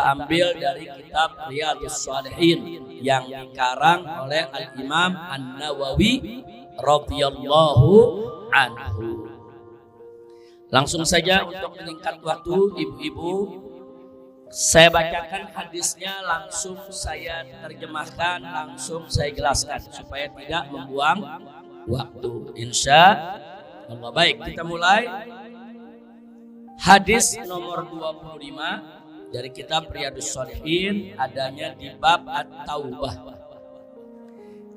ambil dari kitab Riyadhus Shalihin yang dikarang oleh Al-Imam An-Nawawi radhiyallahu anhu. Langsung saja untuk meningkat waktu ibu-ibu, saya bacakan hadisnya, langsung saya terjemahkan, langsung saya jelaskan supaya tidak membuang waktu. Insya Allah. Baik, kita mulai. Hadis nomor 25 dari kitab Riyadhus Shalihin, adanya di bab At-Taubah.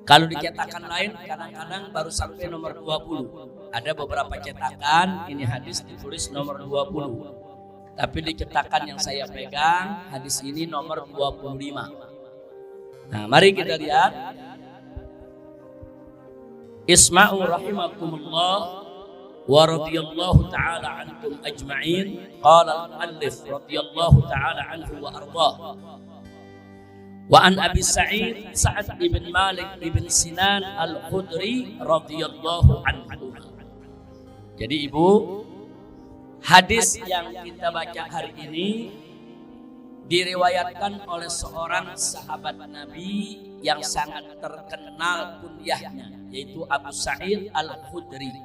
Kalau di cetakan lain kadang-kadang baru sampai nomor 20. Ada beberapa cetakan ini hadis ditulis nomor 20. Tapi di cetakan yang saya pegang hadis ini nomor 25. Nah, mari kita lihat. Isma'u rahimakumullah wa radhiyallahu ta'ala ankum ajma'in. Qala al-muallif radhiyallahu ta'ala anhu wa ardhah. Wa an Abi Sa'id Sa'ad ibn Malik ibn Sinan al-Khudri radhiyallahu anhu. Jadi ibu, hadis yang kita baca hari ini diriwayatkan oleh seorang sahabat Nabi yang sangat terkenal kunyahnya, yaitu Abu Sa'id al-Khudri.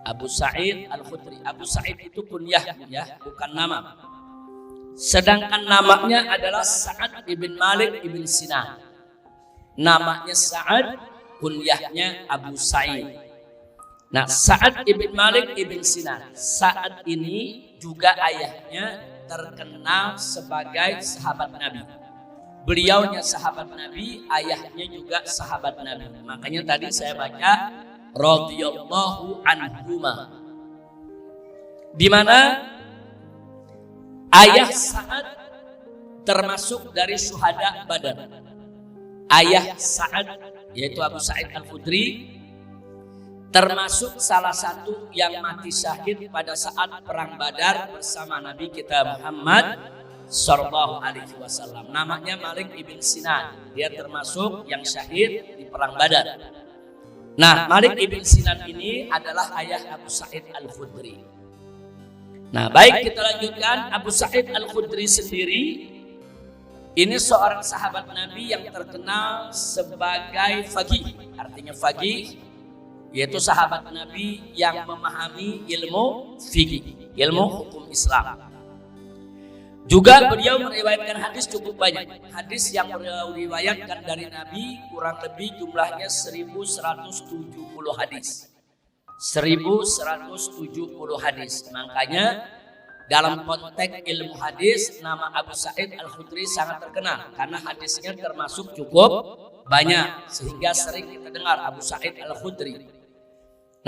Abu Sa'id al-Khudri. Abu Sa'id itu kunyah ya, bukan nama. Sedangkan namanya adalah Sa'ad ibn Malik ibn Sinan. Namanya Sa'ad, kunyahnya Abu Sa'id. Nah, Sa'ad ibn Malik ibn Sinan. Sa'ad ini juga ayahnya terkenal sebagai sahabat Nabi. Beliaunya sahabat Nabi, ayahnya juga sahabat Nabi. Makanya tadi saya baca radhiyallahu anhuma, di mana ayah Sa'ad termasuk dari syuhada Badar. Ayah Sa'ad yaitu Abu Sa'id al-Khudri termasuk salah satu yang mati syahid pada saat perang Badar bersama Nabi kita Muhammad sallallahu alaihi wasallam. Namanya Malik ibn Sinan. Dia termasuk yang syahid di perang Badar. Nah, Malik ibn Sinan ini adalah ayah Abu Sa'id al-Khudri. Nah, baik, kita lanjutkan. Abu Sa'id al-Khudri sendiri ini seorang sahabat Nabi yang terkenal sebagai faqih. Artinya faqih yaitu sahabat Nabi yang memahami ilmu fikih, ilmu hukum Islam. Juga beliau meriwayatkan hadis cukup banyak. Hadis yang beliau riwayatkan dari Nabi kurang lebih jumlahnya 1170 hadis. 1170 hadis. Makanya dalam konteks ilmu hadis nama Abu Sa'id al-Khudri sangat terkenal karena hadisnya termasuk cukup banyak sehingga sering kita dengar Abu Sa'id al-Khudri.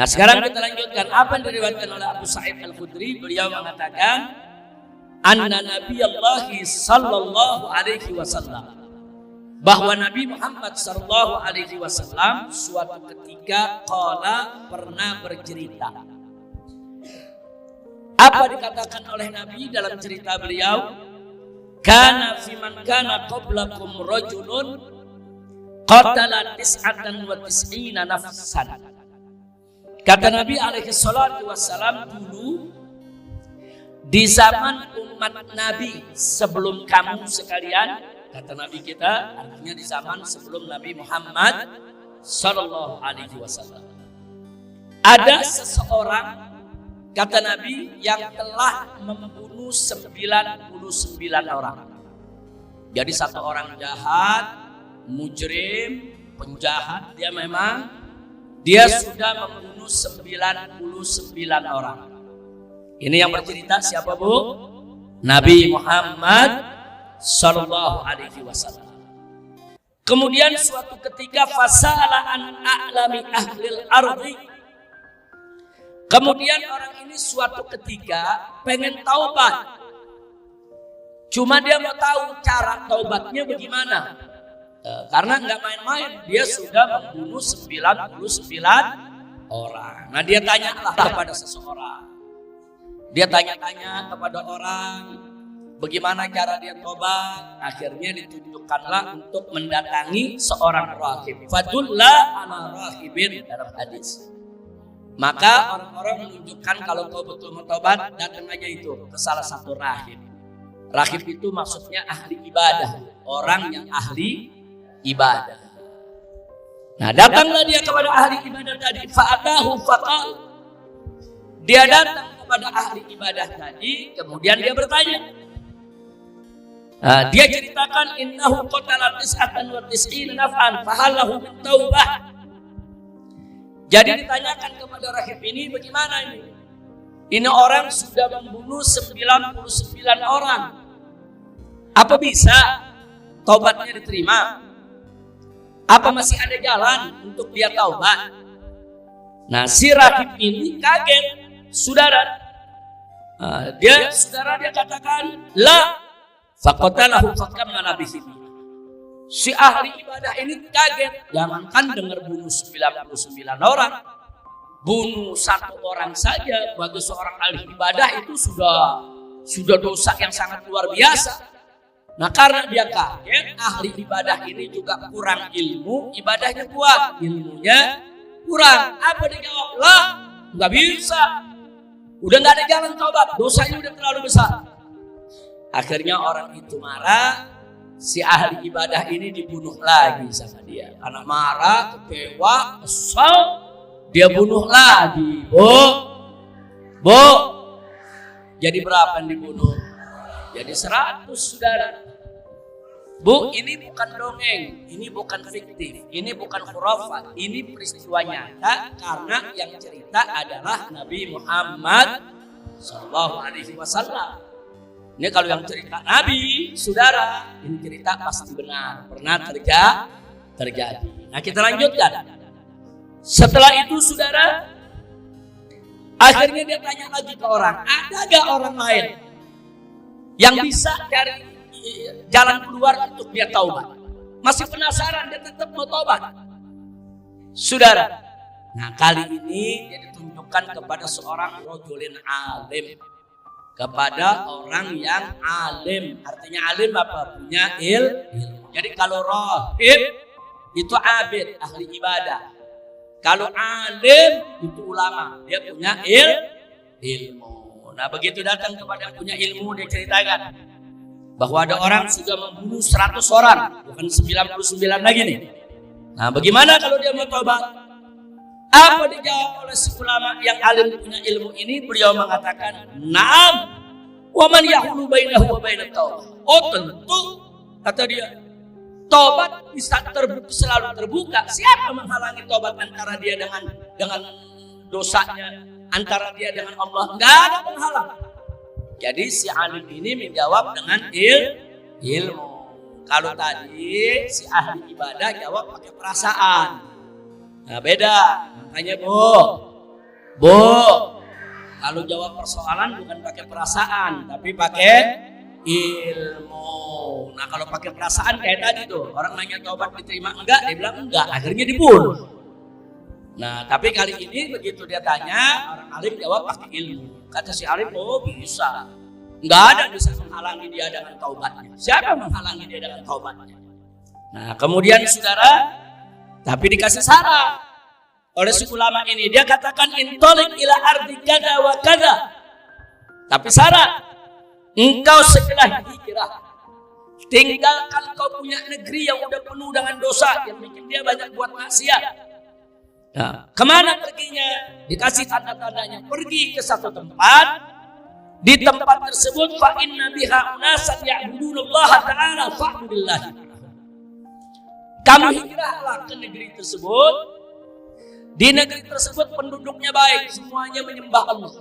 Nah, sekarang kita lanjutkan apa yang diriwayatkan oleh Abu Sa'id al-Khudri. Beliau mengatakan anna Nabiyallahi sallallahu alaihi wasallam, bahwa Nabi Muhammad sallallahu alaihi wasallam suatu ketika qala, pernah bercerita. Apa dikatakan oleh Nabi dalam cerita beliau? Kana fi man kana qablakum rajulun qatala 99 nafsan. Kata Nabi alaihi salatu wassalam, dulu di zaman umat Nabi sebelum kamu sekalian, kata Nabi kita, artinya di zaman sebelum Nabi Muhammad sallallahu alaihi wasallam, ada seseorang, kata Nabi, yang telah membunuh 99 orang. Jadi satu orang jahat, mujrim, penjahat, dia sudah membunuh 99 orang. Ini yang bercerita siapa, Bu? Nabi Muhammad sallallahu alaihi wasallam. Kemudian suatu ketika fasala an a'lami ahlil ardi. Kemudian orang ini suatu ketika pengen taubat. Cuma dia mau tahu cara taubatnya bagaimana. Karena nggak main-main, dia sudah membunuh 99 orang. Nah, dia tanyalah kepada seseorang. Dia tanya-tanya kepada orang bagaimana cara dia tobat. Akhirnya ditunjukkanlah untuk mendatangi seorang rahib. Fadulla ala rahibin dalam hadis. Maka orang-orang menunjukkan kalau kau betul mau tobat, datang aja itu ke salah satu rahib. Rahib itu maksudnya ahli ibadah, orang yang ahli ibadah. Nah, datanglah dia kepada ahli ibadah tadi, fa'atahu faqal. Dia datang kepada ahli ibadah tadi, kemudian dia bertanya. Dia ceritakan innahu qatala 99 naf'an fahalahu min taubah. Jadi ditanyakan kepada rahib ini, bagaimana ini? Ini orang sudah membunuh 99 orang. Apa bisa taubatnya diterima? Apa masih ada jalan untuk dia taubat? Nah, si rahib ini kaget, saudara. Dia katakan, la faqatalahu fakammala bihi. Si ahli ibadah ini kaget, jangankan dengar bunuh 99 orang, bunuh satu orang saja bagi seorang ahli ibadah itu sudah dosa yang sangat luar biasa. Nah, karena dia kaget, ahli ibadah ini juga kurang ilmu, ibadahnya kuat, ilmunya kurang. Apa dijawab? Lah, nggak bisa. Udah nggak ada jalan taubat, dosanya udah terlalu besar. Akhirnya orang itu marah, si ahli ibadah ini dibunuh lagi sama dia. Karena marah, kecewa, kesal, dia bunuh lagi. Bu, jadi berapa yang dibunuh? Jadi 100, saudara. Bu, ini bukan dongeng, ini bukan fiktif, ini bukan khurafat, ini peristiwa nyata karena yang cerita adalah Nabi Muhammad SAW. Ini kalau yang cerita Nabi, saudara, ini cerita pasti benar, pernah terjadi. Nah, kita lanjutkan. Setelah itu, saudara, akhirnya dia tanya lagi ke orang, ada gak orang lain yang bisa cari jalan keluar untuk dia taubat? Masih penasaran, dia tetap mau taubat, saudara. Nah, kali ini dia ditunjukkan kepada seorang rajulin alim, kepada orang yang alim. Artinya alim apa? Punya ilmu. Jadi kalau rahib itu abid, ahli ibadah. Kalau alim itu ulama, dia punya ilmu. Nah, begitu datang kepada yang punya ilmu, dia ceritakan bahwa ada orang sudah membunuh 100 orang, bukan 99 lagi nih. Nah, bagaimana kalau dia mau taubat? Apa dijawab oleh si ulama yang alim punya ilmu ini? Beliau mengatakan, "Na'am, wa man yahulu bainahu wa bainat taubah." Oh, tentu, kata dia, taubat bisa selalu terbuka. Siapa menghalangi taubat antara dia dengan dosanya, antara dia dengan Allah? Enggak ada penghalang. Jadi si alim ini menjawab dengan ilmu. Kalau tadi si ahli ibadah jawab pakai perasaan. Nah, beda. Makanya Bu, kalau jawab persoalan bukan pakai perasaan, tapi pakai ilmu. Nah, kalau pakai perasaan kayak tadi tuh, orang nanya taubat diterima enggak, dia bilang enggak, akhirnya dibunuh. Nah, tapi kali ini begitu dia tanya, orang alim jawab pakai ilmu. Kata si alim, oh bisa. Enggak ada bisa menghalangi dia dengan taubatnya. Siapa menghalangi dia dengan taubatnya? Nah, kemudian saudara, tapi dikasih syarat oleh si ulama ini. Dia katakan, intoliq ila ardi kada wa kada. Tapi syarat, engkau segera hijrah. Tinggalkan kau punya negeri yang udah penuh dengan dosa, yang bikin dia banyak buat maksiat. Nah, kemana perginya? Dikasih tanda-tandanya. Pergi ke satu tempat. Di tempat tersebut fa inna biha unasan ya'budunallaha ta'ala fa'budillah. Kamu hijrahlah ke negeri tersebut. Di negeri tersebut penduduknya baik, semuanya menyembah Allah.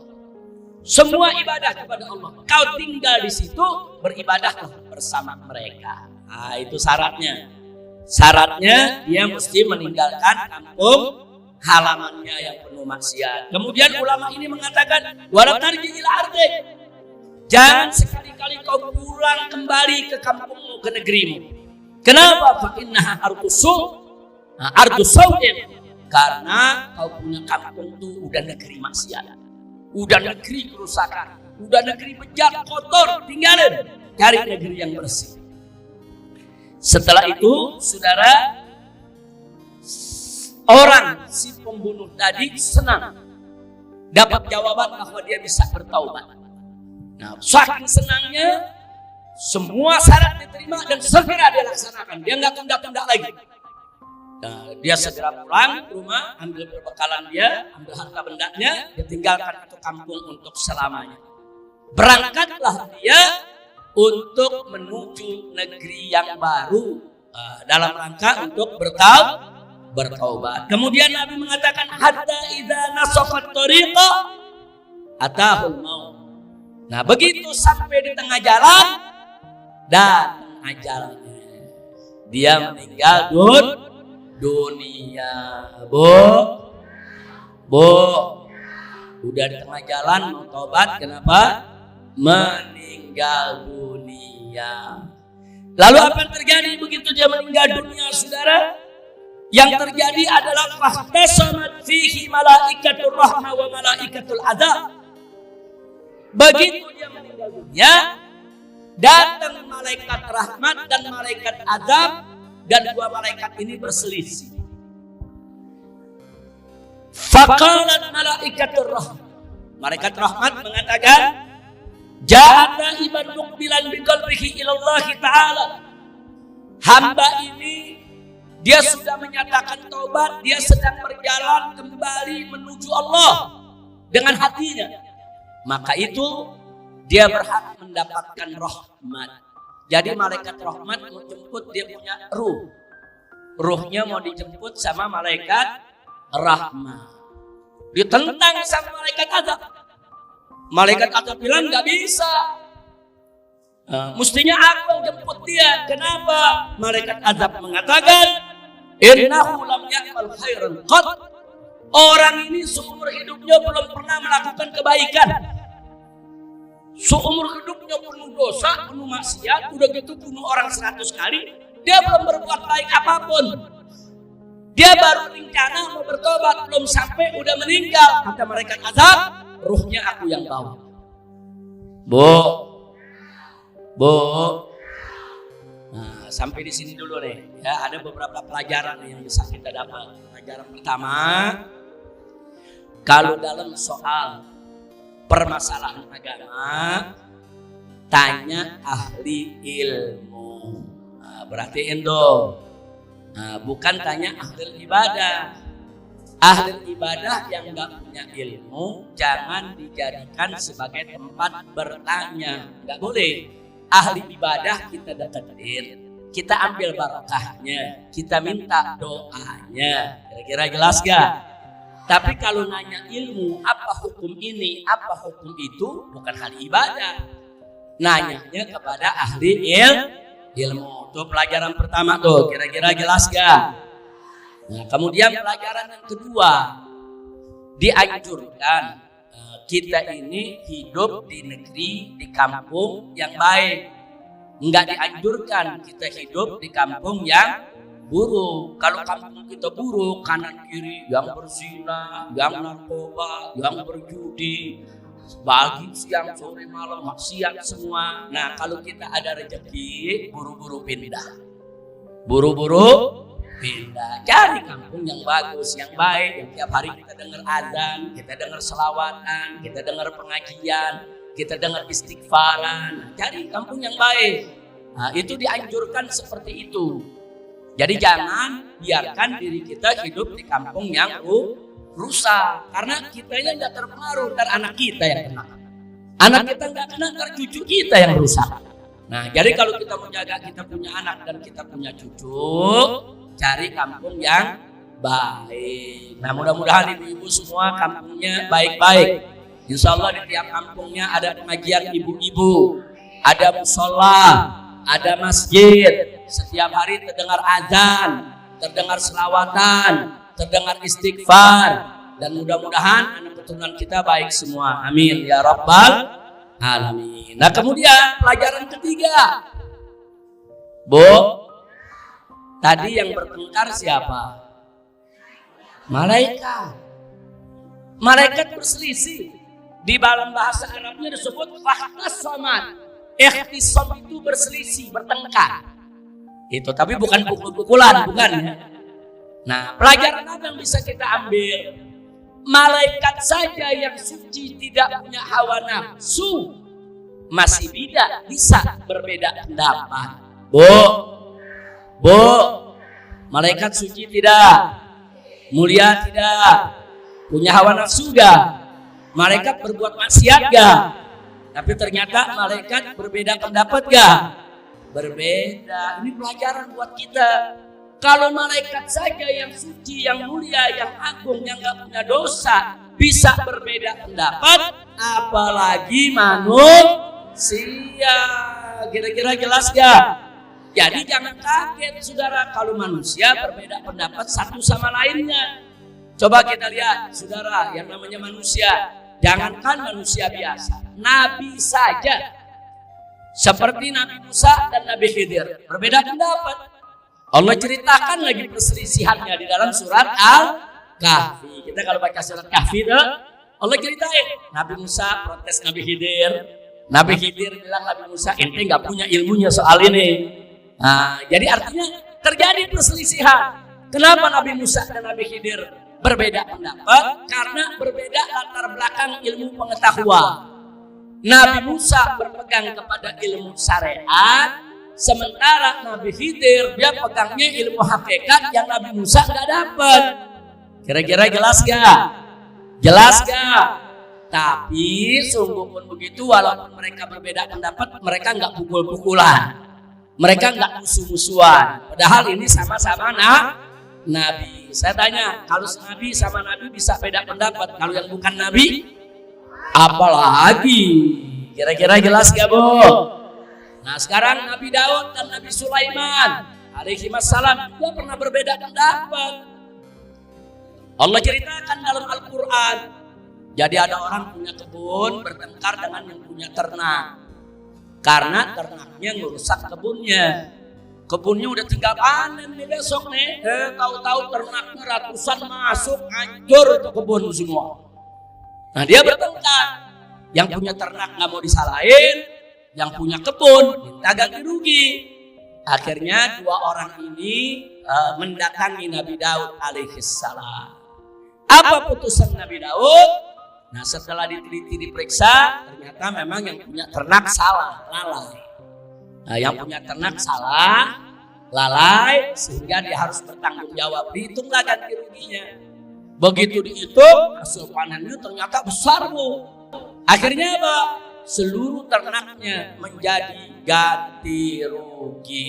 Semua ibadah kepada Allah. Kau tinggal di situ, beribadahlah bersama mereka. Nah, itu syaratnya. Syaratnya dia mesti meninggalkan kampung halamannya yang penuh maksiat. Kemudian ulama ini mengatakan, wala tarji ila ardik. Jangan sekali-kali kau pulang kembali ke kampungmu, ke negerimu. Kenapa? Fa innaha ardu sau'in. Karena kau punya kampung itu udah negeri maksiat, udah negeri kerusakan, udah negeri bejat, kotor, tinggalin. Cari negeri yang bersih. Setelah itu, saudara, orang si pembunuh tadi senang dapat jawaban bahwa dia bisa bertaubat. Nah, saking senangnya Semua syarat diterima dan segera dia laksanakan. Dia nggak tunda-tunda lagi. Nah, dia segera pulang ke rumah, ambil perbekalan dia, ambil harta bendanya, dia tinggalkan itu kampung untuk selamanya. Berangkatlah dia untuk menuju negeri yang baru dalam rangka untuk bertaubat. Kemudian Nabi mengatakan hatta idza nasafat tariqa atahul maut. Nah, begitu sampai di tengah jalan dan ajalnya. Dia meninggal dunia. Udah di tengah jalan mau taubat, kenapa? Meninggal dunia. Lalu apa yang terjadi begitu dia meninggal dunia, saudara? Yang terjadi adalah fahtasamat fihi malaikatur rahmah wa malaikatul adzab. Begitu dia meninggal dunia, datang malaikat rahmat dan malaikat azab, dan dua malaikat ini berselisih. Faqalat malaikatur rahmat, malaikat rahmat mengatakan, ja'ana iman muqbilan biqalbihi ilallah ta'ala. Hamba ini dia sudah menyatakan taubat, dia sedang berjalan kembali menuju Allah dengan hatinya. Maka itu dia berhak mendapatkan rahmat. Jadi malaikat rahmat mau jemput dia punya ruh. Ruhnya mau dijemput sama malaikat rahmat. Ditentang sama malaikat azab. Malaikat azab bilang nggak bisa. Mestinya aku yang jemput dia. Kenapa? Malaikat azab mengatakan, innahu lam ya'mal khairan qat. Orang ini seumur hidupnya belum pernah melakukan kebaikan. Seumur hidupnya penuh dosa, penuh maksiat, udah gitu bunuh orang 100 kali, dia belum berbuat baik apapun. Dia baru rencana mau bertobat, belum sampai udah meninggal. Kata malaikat azab, ruhnya aku yang bawa. Bu. Nah, sampai di sini dulu nih. Ya, ada beberapa pelajaran yang bisa kita dapat. Pelajaran pertama, kalau dalam soal permasalahan agama, tanya ahli ilmu. Nah, berarti dong. Nah, bukan tanya ahli ibadah. Ahli ibadah yang nggak punya ilmu jangan dijadikan sebagai tempat bertanya. Nggak boleh. Ahli ibadah kita deketin, kita ambil barokahnya, kita minta doanya. Kira-kira jelas gak? Tapi kalau nanya ilmu, apa hukum ini, apa hukum itu, bukan hal ibadah. Nanyanya kepada ahli ilmu. Itu pelajaran pertama tuh, kira-kira jelas gak? Nah, kemudian pelajaran yang kedua, dianjurkan kita ini hidup di negeri, di kampung yang baik. Enggak dianjurkan kita hidup di kampung yang buruk. Kalau kampung kita buruk, kanan kiri yang berzina, yang narkoba, yang berjudi, pagi siang sore malam maksiat semua. Nah, kalau kita ada rezeki, buru-buru pindah. Pindah, cari kampung yang bagus, yang baik, yang tiap hari kita dengar azan, kita dengar selawatan, kita dengar pengajian, kita dengar istighfaran. Cari kampung yang baik. Nah, itu dianjurkan seperti itu. Jadi jangan biarkan diri kita hidup di kampung yang rusak, karena kitanya nggak terpengaruh, ntar anak kita yang kena. Anak kita nggak kena, ntar cucu kita yang rusak. Nah, jadi kalau kita menjaga kita punya anak dan kita punya cucu, cari kampung yang baik. Nah, mudah-mudahan ibu-ibu semua kampungnya baik-baik. Insya Allah di tiap kampungnya ada pengajian ibu-ibu, ada musola, ada masjid. Setiap hari terdengar azan, terdengar selawatan, terdengar istighfar. Dan mudah-mudahan anak keturunan kita baik semua. Amin ya rabbal alamin. Nah, kemudian pelajaran ketiga, tadi yang bertengkar siapa? Malaikat. Malaikat berselisih. Di dalam bahasa Arabnya disebut fahtasamat. Ikhtisam itu berselisih, bertengkar. Itu tapi bukan pukul-pukulan, bukan ya. Nah, pelajaran apa yang bisa kita ambil? Malaikat saja yang suci tidak punya hawa nafsu. masih bisa berbeda pendapat. Bu, malaikat suci tidak, mulia tidak, punya hawa nafsu gak? Malaikat berbuat maksiat gak? Tapi ternyata malaikat berbeda pendapat gak? Berbeda. Ini pelajaran buat kita. Kalau malaikat saja yang suci, yang mulia, yang agung, yang gak punya dosa bisa berbeda pendapat, apalagi manusia. Kira-kira jelas gak? Jadi jangan kaget saudara kalau manusia berbeda pendapat satu sama lainnya. Coba kita lihat saudara, yang namanya manusia, jangankan manusia biasa, nabi saja seperti Nabi Musa dan Nabi Khidir berbeda pendapat. Allah ceritakan lagi perselisihannya di dalam surat Al-Kahfi. Kita kalau baca surat Kahfi itu Allah ceritain Nabi Musa protes Nabi Khidir. Nabi Khidir bilang Nabi Musa, ente nggak punya ilmunya soal ini. Nah, jadi artinya terjadi perselisihan. Kenapa Nabi Musa dan Nabi Khidir berbeda pendapat? Karena berbeda latar belakang ilmu pengetahuan. Nabi Musa berpegang kepada ilmu syariat, sementara Nabi Khidir dia pegangnya ilmu hakikat yang Nabi Musa nggak dapat. Kira-kira jelas gak? Jelas gak? Tapi sungguh pun begitu, walaupun mereka berbeda pendapat, mereka nggak pukul-pukulan. Mereka nggak musuh-musuhan. Padahal ini sama-sama Nabi. Saya tanya, kalau Nabi sama Nabi bisa beda pendapat, kalau yang bukan Nabi, apalagi? Kira-kira jelas gak, Bu? Nah, sekarang Nabi Daud dan Nabi Sulaiman alaihi wassalam dia pernah berbeda pendapat. Allah ceritakan dalam Al-Quran. Jadi ada orang punya kebun bertengkar dengan yang punya ternak. Karena ternaknya ngerusak kebunnya. Kebunnya udah tinggal panen nih besok nih. Tahu-tahu ternaknya ratusan masuk, hancur ke kebun semua. Nah, dia bertengkar. Yang punya ternak nggak mau disalahin, yang punya kebun minta ganti rugi. Akhirnya dua orang ini mendatangi Nabi Daud alaihissalam. Apa putusan Nabi Daud? Nah, setelah diteliti diperiksa, ternyata memang yang punya ternak salah, lalai. Nah, yang punya ternak salah, lalai, sehingga dia harus bertanggung jawab. Dihitunglah ganti ruginya. Begitu dihitung, hasil panennya ternyata besar, Bu. Akhirnya apa? Seluruh ternaknya menjadi ganti rugi.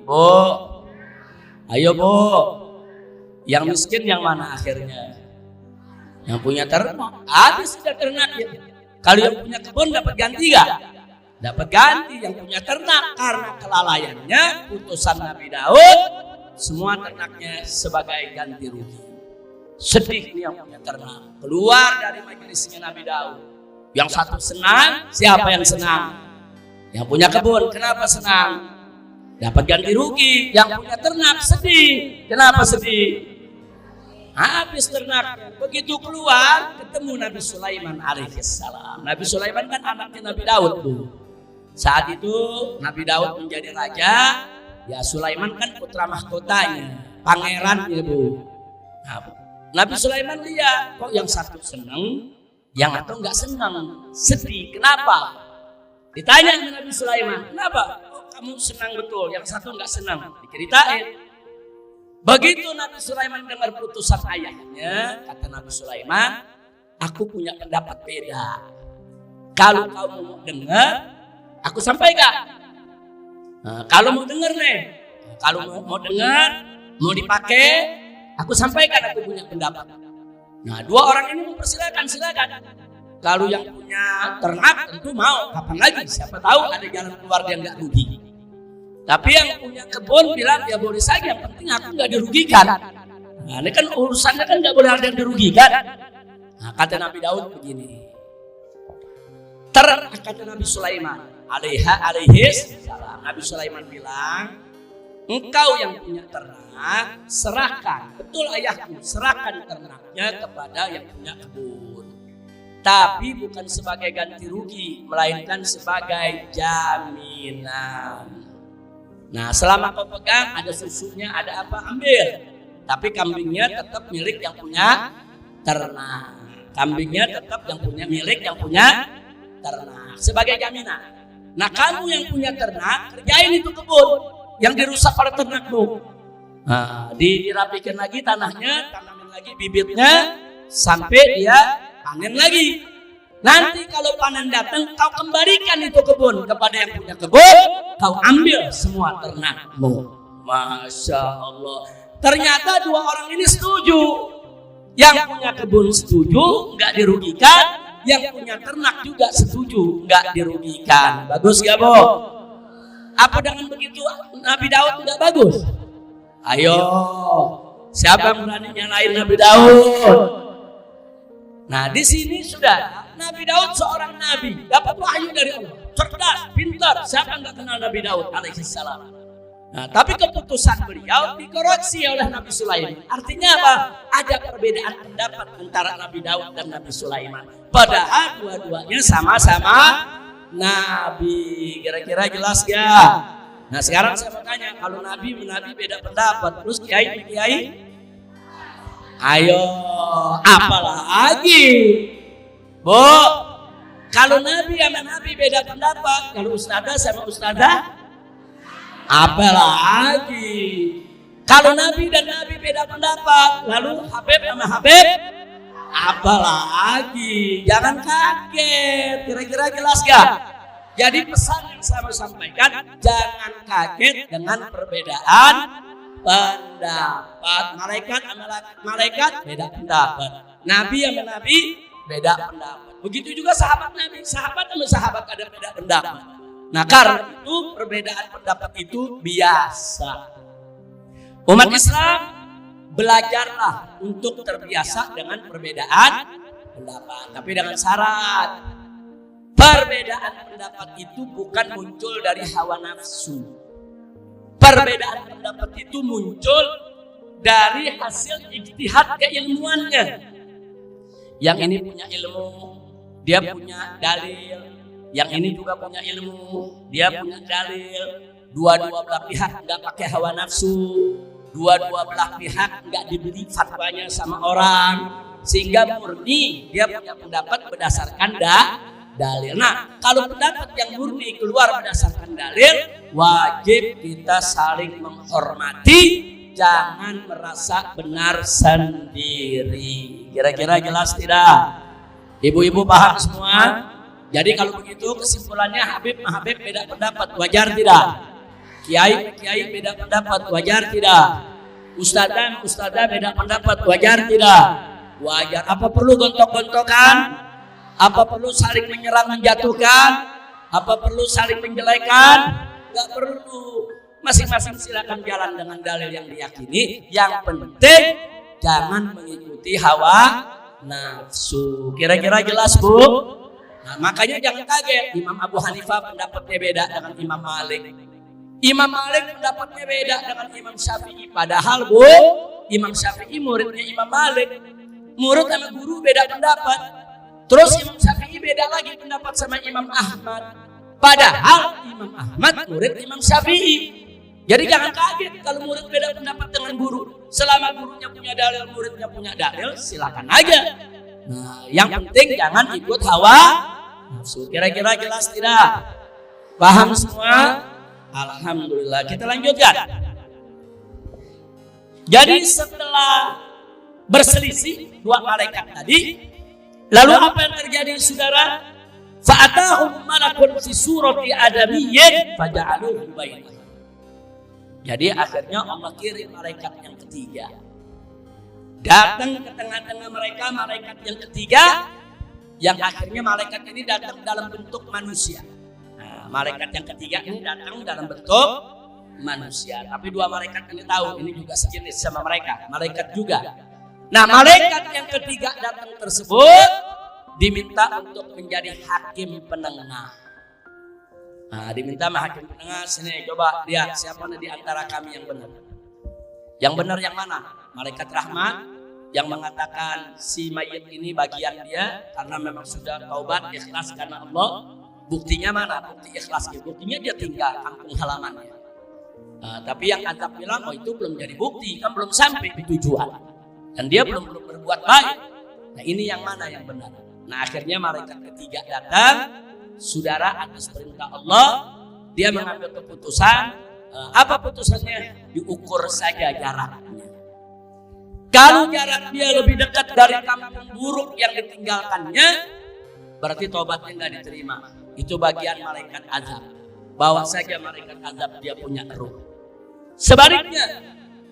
Bu, ayo Bu, yang miskin yang mana akhirnya? Yang punya ternak, habis sudah ternaknya. Kalau yang punya kebun dapat ganti gak? Dapat ganti. Yang punya ternak karena kelalaiannya, putusan Nabi Daud, semua ternaknya sebagai ganti rugi. Sedih nih yang punya ternak. Keluar dari majelisnya Nabi Daud. Yang satu senang, siapa yang senang? Yang punya kebun, kenapa senang? Dapat ganti rugi. Yang punya ternak sedih, kenapa sedih? Habis ternaknya. Begitu keluar ketemu Nabi Sulaiman alaihissalam. Nabi Sulaiman kan anaknya Nabi Daud, Bu. Saat itu Nabi Daud menjadi raja, ya Sulaiman kan putra mahkotanya, pangeran ya, Bu. Nah, Nabi Sulaiman lihat kok yang satu senang, yang satu nggak senang, sedih. Kenapa? Ditanya sama Nabi Sulaiman, kenapa? Oh, kamu senang betul, yang satu nggak senang. Diceritain. Begitu Nabi Sulaiman dengar putusan ayahnya, kata Nabi Sulaiman, aku punya pendapat beda. Kalau kamu mau dengar, aku sampaikan. Nah, kalau mau dengar nih, kalau mau dengar, mau dipakai, aku sampaikan aku punya pendapat. Nah, dua orang ini mempersilakan, silakan. Kalau yang punya ternak tentu mau, kapan lagi? Siapa tahu ada jalan keluar dia nggak rugi. Tapi yang punya kebun bilang ya boleh saja, yang penting aku nggak dirugikan. Nah, ini kan urusannya kan nggak boleh ada yang dirugikan. Nah, kata Nabi Daud begini. Kata Nabi Sulaiman alaihis salam. Nabi Sulaiman bilang, engkau yang punya ternak serahkan, betul ayahku, serahkan ternaknya kepada yang punya kebun. Tapi bukan sebagai ganti rugi, melainkan sebagai jaminan. Nah, selama kau pegang, ada susunya, ada apa, ambil. Tapi kambingnya tetap milik yang punya ternak. Kambingnya tetap yang punya milik yang punya ternak. Sebagai jaminan. Nah kamu yang punya ternak, kerjain itu kebun yang dirusak oleh ternakmu. Nah, dirapikan lagi tanahnya, tanamin lagi bibitnya, sampai dia panen lagi. Nanti kalau panen datang, kau kembalikan itu kebun kepada yang punya kebun, kau ambil semua ternakmu. Masya Allah. Ternyata dua orang ini setuju. Yang punya kebun setuju, nggak dirugikan. Yang punya ternak juga setuju, nggak dirugikan. Bagus gak, Bu? Apa dengan begitu Nabi Daud nggak bagus? Ayo, siapa yang berani nyalain Nabi Daud? Nah, di sini sudah Nabi Daud seorang nabi, dapat wahyu dari Allah, cerdas, pintar. Siapa yang nggak kenal Nabi Daud alaihissalam? Nah, tapi keputusan beliau dikoreksi oleh Nabi Sulaiman. Artinya apa? Ada perbedaan pendapat antara Nabi Daud dan Nabi Sulaiman. Padahal dua-duanya sama-sama Nabi. Kira-kira jelas gak? Nah sekarang saya mau tanya, kalau Nabi beda pendapat, terus kiai? Ayo, apalagi? Bu, kalau Nabi sama Nabi beda pendapat, kalau ustadzah sama ustadzah, apalagi? Kalau Nabi dan Nabi beda pendapat, lalu Habib sama Habib, apalagi? Jangan kaget. Kira-kira jelas gak? Jadi pesan yang saya mau sampaikan, jangan kaget dengan perbedaan pendapat. Malaikat beda pendapat. Nabi sama Nabi beda pendapat. Begitu juga sahabat Nabi, sahabat sama sahabat ada beda pendapat. Nah karena itu perbedaan pendapat itu biasa. Umat Islam, belajarlah untuk terbiasa dengan perbedaan pendapat. Tapi dengan syarat, perbedaan pendapat itu bukan muncul dari hawa nafsu. Perbedaan pendapat itu muncul dari hasil ijtihad keilmuannya. Yang ini punya ilmu, dia punya dalil. Yang ini juga punya ilmu, dia punya dalil. Dua-dua belah pihak nggak pakai hawa nafsu. Dua-dua belah pihak nggak diberi fatwanya sama orang, sehingga murni dia punya pendapat berdasarkan dalil. Nah, kalau pendapat yang murni keluar berdasarkan dalil, wajib kita saling menghormati, jangan merasa benar sendiri. Kira-kira jelas tidak? Ibu-ibu paham semua? Jadi kalau begitu kesimpulannya Habib beda pendapat, wajar tidak? Kiai beda pendapat, wajar tidak? Ustadzah beda pendapat, wajar tidak? Wajar. Apa perlu gontok-gontokan? Apa perlu saling menyerang menjatuhkan? Apa perlu saling menjelekan? Gak perlu. Masing-masing silakan jalan dengan dalil yang diyakini. Yang penting jangan mengikuti hawa nafsu. Kira-kira jelas, Bu? Nah, makanya jangan kaget, Imam Abu Hanifah pendapatnya beda dengan Imam Malik. Imam Malik pendapatnya beda dengan Imam Syafi'i. Padahal, Bu, Imam Syafi'i muridnya Imam Malik. Murid sama guru beda pendapat. Terus Imam Syafi'i beda lagi pendapat sama Imam Ahmad. Padahal Imam Ahmad murid Imam Syafi'i. Jadi jangan kaget kalau murid beda pendapat dengan guru. Selama gurunya punya dalil, muridnya punya dalil, silakan aja. Nah, yang penting jangan ikut hawa nafsu. Kira-kira jelas tidak? Paham semua? Alhamdulillah. Kita lanjutkan. Jadi setelah berselisih dua malaikat tadi, lalu apa yang terjadi, saudara? Fa'atahum malakun fi surati adamiyyin faja'aluhu bainahum. Jadi akhirnya Allah kirim malaikat yang ketiga. Datang ke tengah-tengah mereka malaikat yang ketiga, yang akhirnya malaikat ini datang dalam bentuk manusia. Nah, malaikat yang ketiga ini datang dalam bentuk manusia. Tapi dua malaikat ini tahu ini juga sejenis sama mereka, malaikat juga. Nah, malaikat yang ketiga datang tersebut diminta untuk menjadi hakim penengah. Nah, diminta sama hakim penengah, sini coba lihat siapa di antara kami yang benar. Yang benar yang mana? Malaikat rahmat yang mengatakan si mayit ini bagian dia karena memang sudah taubat ikhlas karena Allah. Buktinya mana? Bukti ikhlasnya. Buktinya dia tinggal kampung halamannya. Tapi yang azab bilang, oh itu belum jadi bukti, kan belum sampai di tujuan. Dan dia belum berbuat baik. Nah ini yang mana yang benar? Nah akhirnya malaikat ketiga datang, saudara atas perintah Allah, dia mengambil keputusan. Apa putusannya? Diukur saja jaraknya. Kalau jarak dia lebih dekat dari kampung buruk yang ditinggalkannya, berarti taubatnya nggak diterima. Itu bagian malaikat azab. Bawa saja malaikat azab, dia punya ruh. Sebaliknya,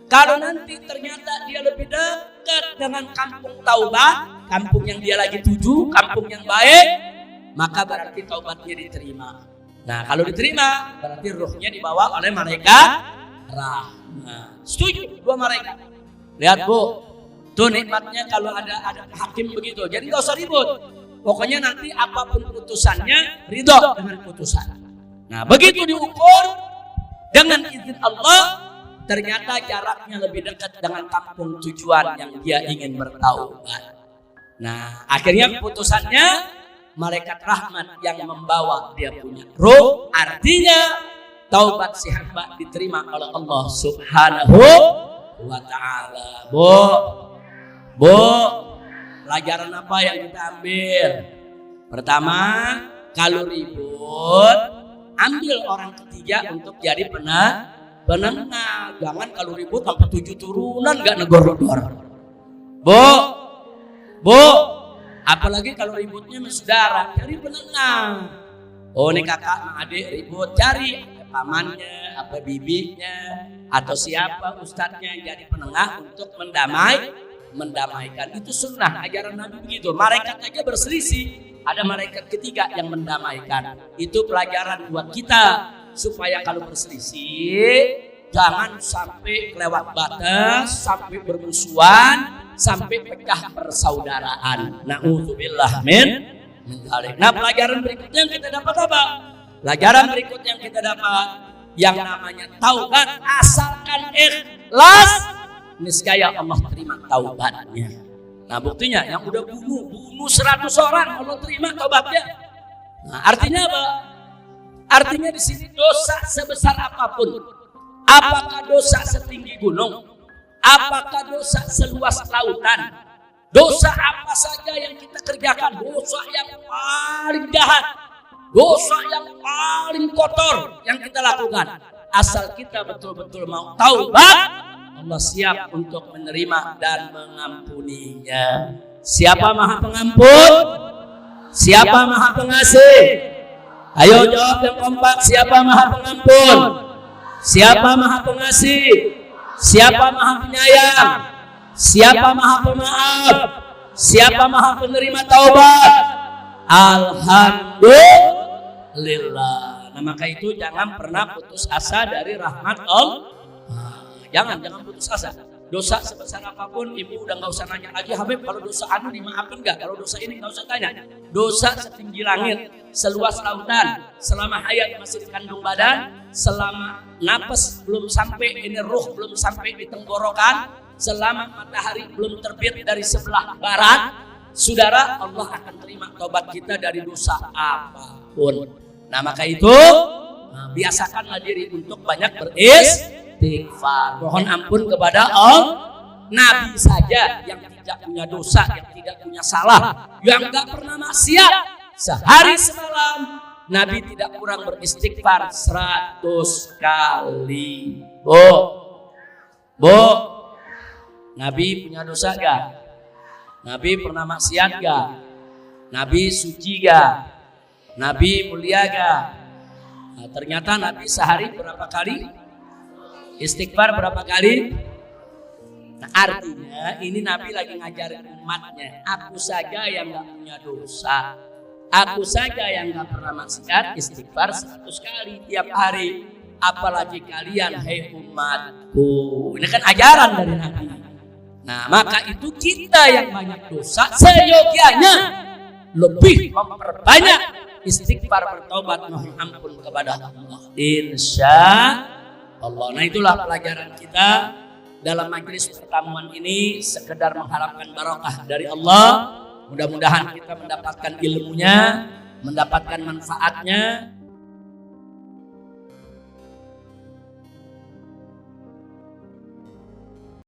kalau nanti ternyata dia lebih dekat dengan kampung taubat, kampung yang dia lagi tuju, kampung yang baik, maka berarti taubatnya diterima. Nah, kalau diterima, berarti ruhnya dibawa oleh malaikat rahmat. Setuju dua malaikat. Lihat Bu, tuh nikmatnya kalau ada hakim begitu. Jadi nggak usah ribut. Pokoknya nanti apapun putusannya, ridho dengan putusan. Nah, begitu diukur dengan izin Allah, ternyata jaraknya lebih dekat dengan kampung tujuan yang dia ingin bertaubat. Nah, akhirnya putusannya malaikat rahmat yang membawa dia punya ruh. Artinya taubat si hamba diterima oleh Allah Subhanahu wa ta'ala. Bu, pelajaran apa yang kita ambil? Pertama, kalau ribut, ambil orang ketiga untuk jadi penengah. Jangan kalau ribut sampai 7 turunan gak negor-negor. Bu, apalagi kalau ributnya sama saudara, cari penengah. Oh, ini kakak sama adik ribut, cari pamannya, apa bibinya, atau siapa ustadznya yang jadi penengah untuk mendamaikan. Itu sunnah ajaran Nabi begitu. Malaikat aja berselisih, ada malaikat ketiga yang mendamaikan. Itu pelajaran buat kita supaya kalau berselisih jangan sampai kelewat batas, sampai bermusuhan, sampai pecah persaudaraan. Na'udzubillah min dzalik. Nah, pelajaran berikutnya yang kita dapat apa? Pelajaran berikutnya yang kita dapat yang namanya taubat, asalkan ikhlas, niscaya Allah terima taubatnya. Nah, buktinya yang udah bunuh 100 orang Allah terima taubatnya. Nah, artinya apa? Artinya di sini dosa sebesar apapun. Apakah dosa setinggi gunung? Apakah dosa seluas lautan? Dosa apa saja yang kita kerjakan, dosa yang paling jahat, dosa yang paling kotor yang kita lakukan, asal kita betul-betul mau taubat, Allah siap untuk menerima dan mengampuninya. Siapa Maha Pengampun? Siapa Maha Pengasih? Ayo jawab yang kompak. Siapa Maha Pengampun? Siapa Maha Pengasih? Siapa Maha Penyayang? Siapa Maha Pemaaf? Siapa Maha Penerima Taubat? Alhamdulillah. Nah, maka itu jangan pernah putus asa dari rahmat Allah. Jangan putus asa. Dosa sebesar apapun, ibu udah nggak usah nanya lagi, Habib kalau dosa anu dimaafin nggak? Kalau dosa ini nggak usah tanya. Dosa setinggi langit, seluas lautan, selama hayat masih dikandung badan, selama napas belum sampai, ini ruh belum sampai di tenggorokan, selama matahari belum terbit dari sebelah barat, saudara, Allah akan terima taubat kita dari dosa apapun. Nah, maka itu biasakanlah diri untuk banyak beristighfar, mohon ampun kepada Allah. Nabi saja yang tidak punya dosa, yang tidak punya salah, yang gak pernah maksiat, sehari semalam Nabi tidak kurang beristighfar 100 kali. Bu, Nabi punya dosa gak? Nabi pernah maksiat gak? Nabi suci gak? Nabi mulia gak? Nah, ternyata Nabi sehari berapa kali? Istighfar berapa kali? Nah, artinya ini Nabi lagi ngajarin umatnya, aku saja yang gak punya dosa, aku saja yang gak pernah maksiat, istighfar 100 kali tiap hari, apalagi kalian hai umatku. Ini kan ajaran dari Nabi. Nah, maka itu kita yang banyak dosa seyogianya lebih memperbanyak istighfar, bertobat, mohon ampun kepada Allah, insya Allah. Nah, itulah pelajaran kita dalam majelis pertemuan ini, sekedar mengharapkan barokah dari Allah. Mudah-mudahan kita mendapatkan ilmunya, mendapatkan manfaatnya,